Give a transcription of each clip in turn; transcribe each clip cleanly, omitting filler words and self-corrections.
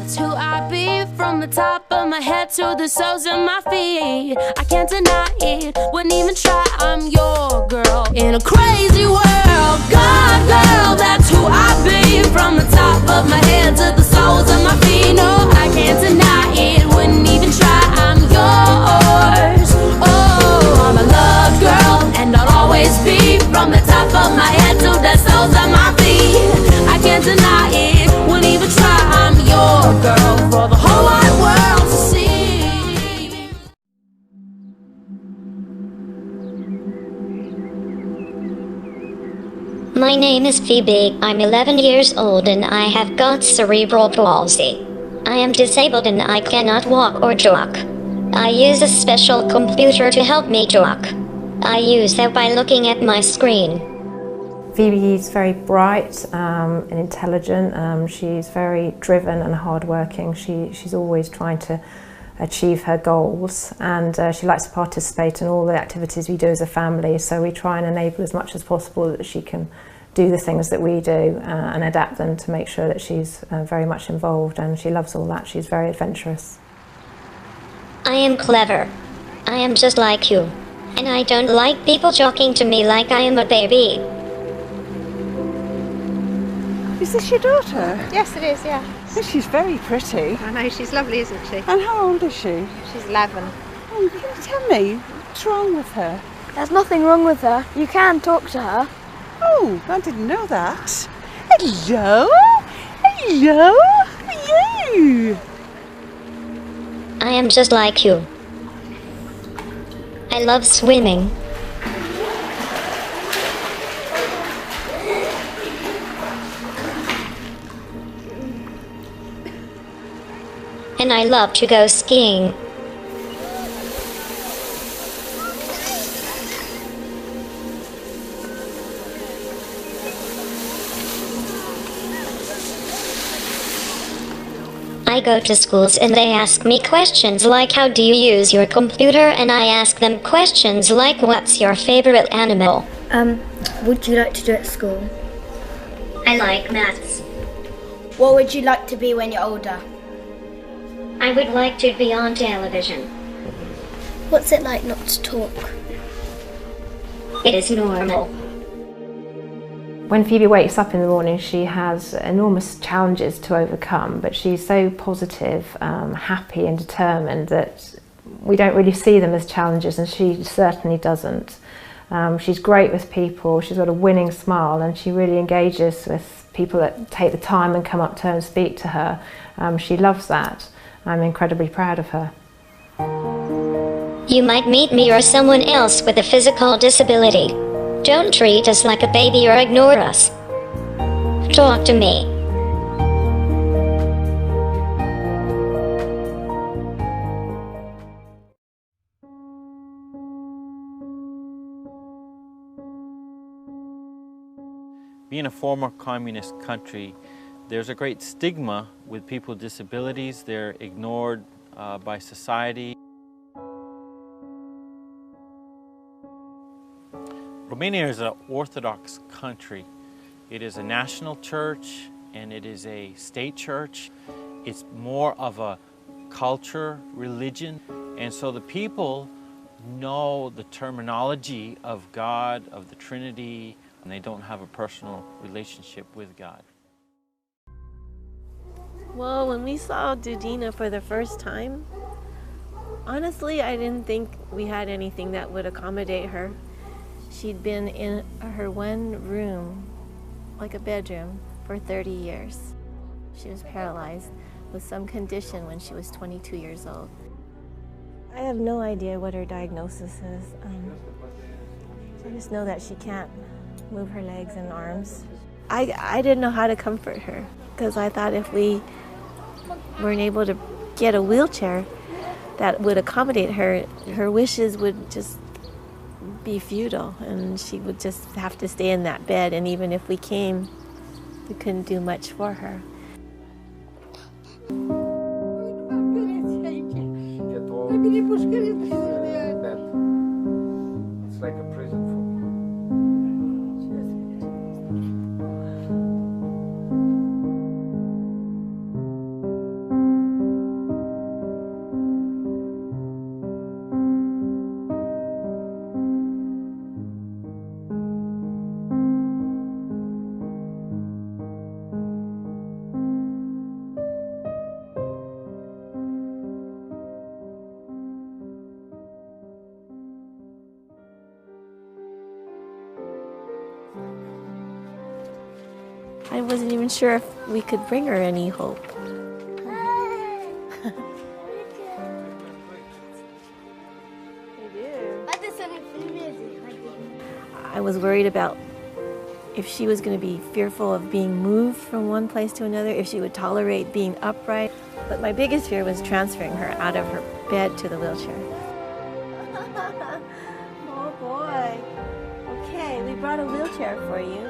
That's who I be, from the top of my head to the soles of my feet. I can't deny it, wouldn't even try. I'm your girl in a crazy world. God, girl, that's who I be, from the top of my head to the soles of my feet. No, I can't deny it, wouldn't even try. I'm yours. Oh, I'm a love girl, and I'll always be, from the top of my head to the soles of my feet. I can't deny it, wouldn't even try. I'm your girl for the whole wide world to see. My name is Phoebe. I'm 11 years old and I have got cerebral palsy. I am disabled and I cannot walk or talk. I use a special computer to help me talk. I use that by looking at my screen. Phoebe is very bright and intelligent. She's very driven and hardworking. She's always trying to achieve her goals, and she likes to participate in all the activities we do as a family, so we try and enable as much as possible that she can do the things that we do and adapt them to make sure that she's very much involved, and she loves all that. She's very adventurous. I am clever. I am just like you. And I don't like people talking to me like I am a baby. Is this your daughter? Yes, it is, yeah. Oh, she's very pretty. I know, she's lovely, isn't she? And how old is she? She's 11. Oh, can you tell me what's wrong with her? There's nothing wrong with her. You can talk to her. Oh, I didn't know that. Hello? Hello? How are you? I am just like you. I love swimming. And I love to go skiing. I go to schools and they ask me questions like how do you use your computer, and I ask them questions like what's your favorite animal? Would you like to do at school? I like maths. What would you like to be when you're older? I would like to be on television. What's it like not to talk? It is normal. When Phoebe wakes up in the morning, she has enormous challenges to overcome, but she's so positive, happy and determined that we don't really see them as challenges, and she certainly doesn't. She's great with people, she's got a winning smile, and she really engages with people that take the time and come up to her and speak to her. She loves that. I'm incredibly proud of her. You might meet me or someone else with a physical disability. Don't treat us like a baby or ignore us. Talk to me. Being a former communist country, there's a great stigma with people with disabilities. They're ignored by society. Romania is an Orthodox country. It is a national church and it is a state church. It's more of a culture, religion, and so the people know the terminology of God, of the Trinity, and they don't have a personal relationship with God. Well, when we saw Dudina for the first time, honestly, I didn't think we had anything that would accommodate her. She'd been in her one room, like a bedroom, for 30 years. She was paralyzed with some condition when she was 22 years old. I have no idea what her diagnosis is. I just know that she can't move her legs and arms. I didn't know how to comfort her, because I thought if we weren't able to get a wheelchair that would accommodate her, her wishes would just be futile, and she would just have to stay in that bed, and even if we came, we couldn't do much for her. It's like a prison for me. I wasn't even sure if we could bring her any hope. I was worried about if she was going to be fearful of being moved from one place to another, if she would tolerate being upright. But my biggest fear was transferring her out of her bed to the wheelchair. Oh boy. Okay, we brought a wheelchair for you.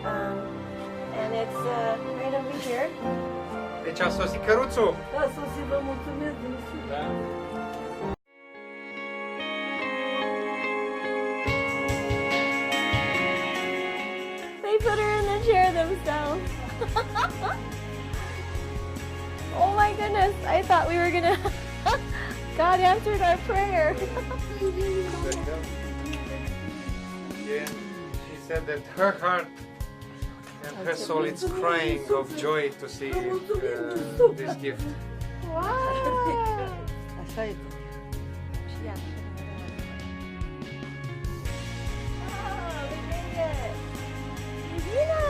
And it's right over here. Deci a sosit căruțul. Da, sosit, vă mulțumesc. Da. They put her in the chair themselves. Oh my goodness, I thought we were gonna... God answered our prayer. Yeah, she said that her heart and her soul is crying of joy to see this gift. Wow. Așa e. Oh, we made it. Regina.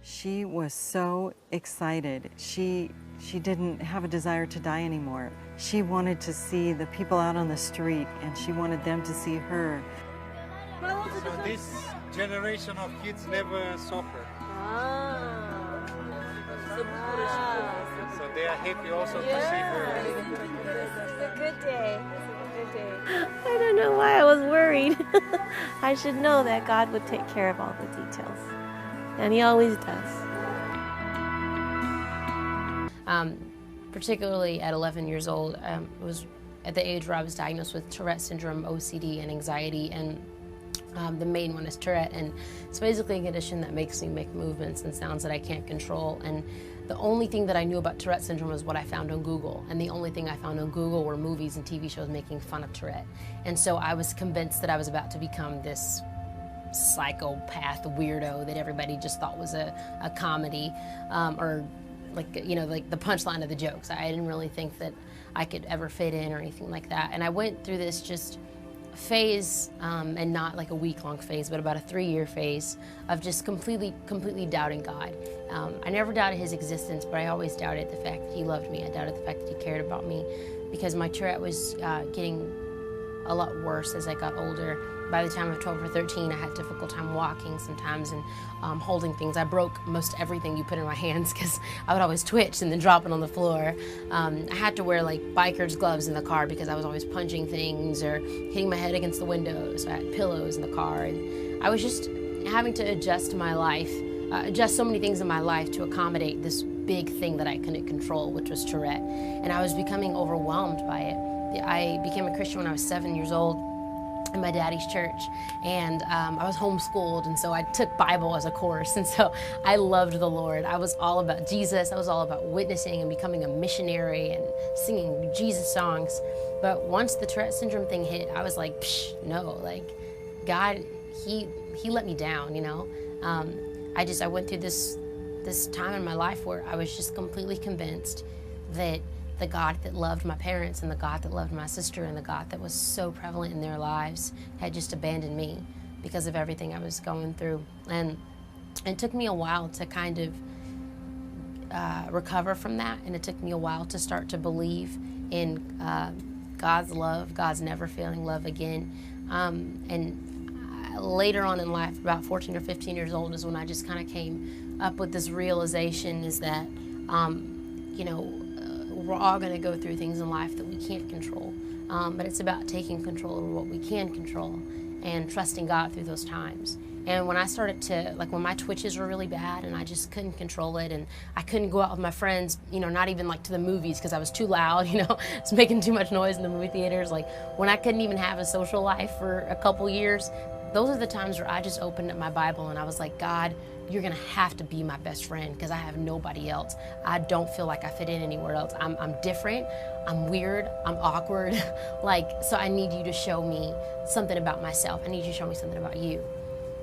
She was so excited. She didn't have a desire to die anymore. She wanted to see the people out on the street, and she wanted them to see her. So this generation of kids never suffer. So they are happy also to see her. It's a good day. I don't know why I was worried. I should know that God would take care of all the details. And He always does. Particularly at 11 years old, it was at the age where I was diagnosed with Tourette syndrome, OCD, and anxiety, and the main one is Tourette, and it's basically a condition that makes me make movements and sounds that I can't control. And the only thing that I knew about Tourette syndrome was what I found on Google, and the only thing I found on Google were movies and TV shows making fun of Tourette. And so I was convinced that I was about to become this psychopath weirdo that everybody just thought was a comedy, or like, you know, like the punchline of the jokes. I didn't really think that I could ever fit in or anything like that. And I went through this just phase, and not like a week-long phase, but about a 3-year phase of just completely doubting God. I never doubted His existence, but I always doubted the fact that He loved me. I doubted the fact that He cared about me, because my Tourette was getting a lot worse as I got older. By the time of 12 or 13, I had a difficult time walking sometimes and holding things. I broke most everything you put in my hands because I would always twitch and then drop it on the floor. I had to wear like biker's gloves in the car because I was always punching things or hitting my head against the windows. I had pillows in the car, and I was just having to adjust my life, adjust so many things in my life to accommodate this big thing that I couldn't control, which was Tourette. And I was becoming overwhelmed by it. I became a Christian when I was 7 years old in my daddy's church, and I was homeschooled, and so I took Bible as a course, and so I loved the Lord. I was all about Jesus. I was all about witnessing and becoming a missionary and singing Jesus songs. But once the Tourette syndrome thing hit, I was like, psh, no, like God, he let me down, you know. I went through this time in my life where I was just completely convinced that the God that loved my parents and the God that loved my sister and the God that was so prevalent in their lives had just abandoned me because of everything I was going through. And it took me a while to kind of recover from that, and it took me a while to start to believe in God's love, God's never failing love again. And later on in life, about 14 or 15 years old, is when I just kind of came up with this realization is that, you know, we're all going to go through things in life that we can't control, but it's about taking control over what we can control and trusting God through those times. And when I started to, like when my twitches were really bad and I just couldn't control it, and I couldn't go out with my friends, you know, not even like to the movies because I was too loud, you know, I was making too much noise in the movie theaters. Like when I couldn't even have a social life for a couple years, those are the times where I just opened up my Bible and I was like, God, you're gonna have to be my best friend because I have nobody else. I don't feel like I fit in anywhere else. I'm different, I'm weird, I'm awkward. Like, so I need you to show me something about myself. I need you to show me something about you.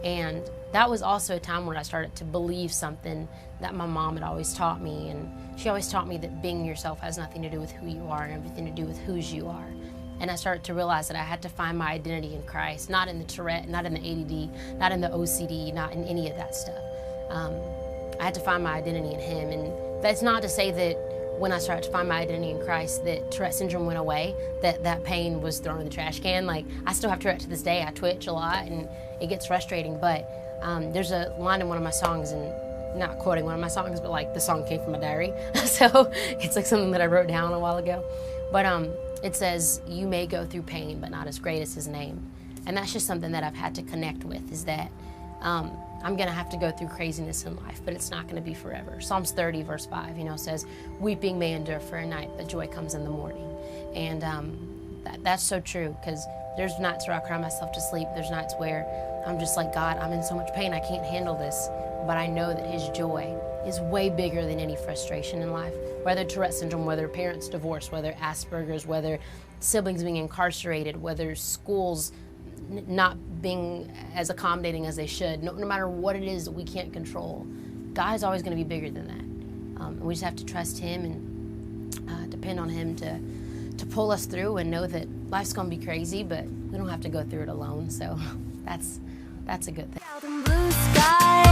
And that was also a time where I started to believe something that my mom had always taught me. And she always taught me that being yourself has nothing to do with who you are and everything to do with whose you are. And I started to realize that I had to find my identity in Christ, not in the Tourette, not in the ADD, not in the OCD, not in any of that stuff. I had to find my identity in Him. And that's not to say that when I started to find my identity in Christ that Tourette syndrome went away, that pain was thrown in the trash can. Like, I still have Tourette to this day. I twitch a lot and it gets frustrating, but there's a line in one of my songs, and not quoting one of my songs, but like the song came from my diary. So it's like something that I wrote down a while ago. But it says, you may go through pain, but not as great as His name. And that's just something that I've had to connect with, is that I'm gonna have to go through craziness in life, but it's not gonna be forever. Psalms 30 verse 5, says, weeping may endure for a night, but joy comes in the morning. And that's so true, because there's nights where I cry myself to sleep. There's nights where I'm just like, God, I'm in so much pain, I can't handle this. But I know that His joy is way bigger than any frustration in life. Whether Tourette syndrome, whether parents divorced, whether Asperger's, whether siblings being incarcerated, whether schools not being as accommodating as they should, no matter what it is that we can't control, God is always going to be bigger than that. And we just have to trust Him and depend on Him to pull us through, and know that life's going to be crazy, but we don't have to go through it alone. So that's a good thing. Blue sky.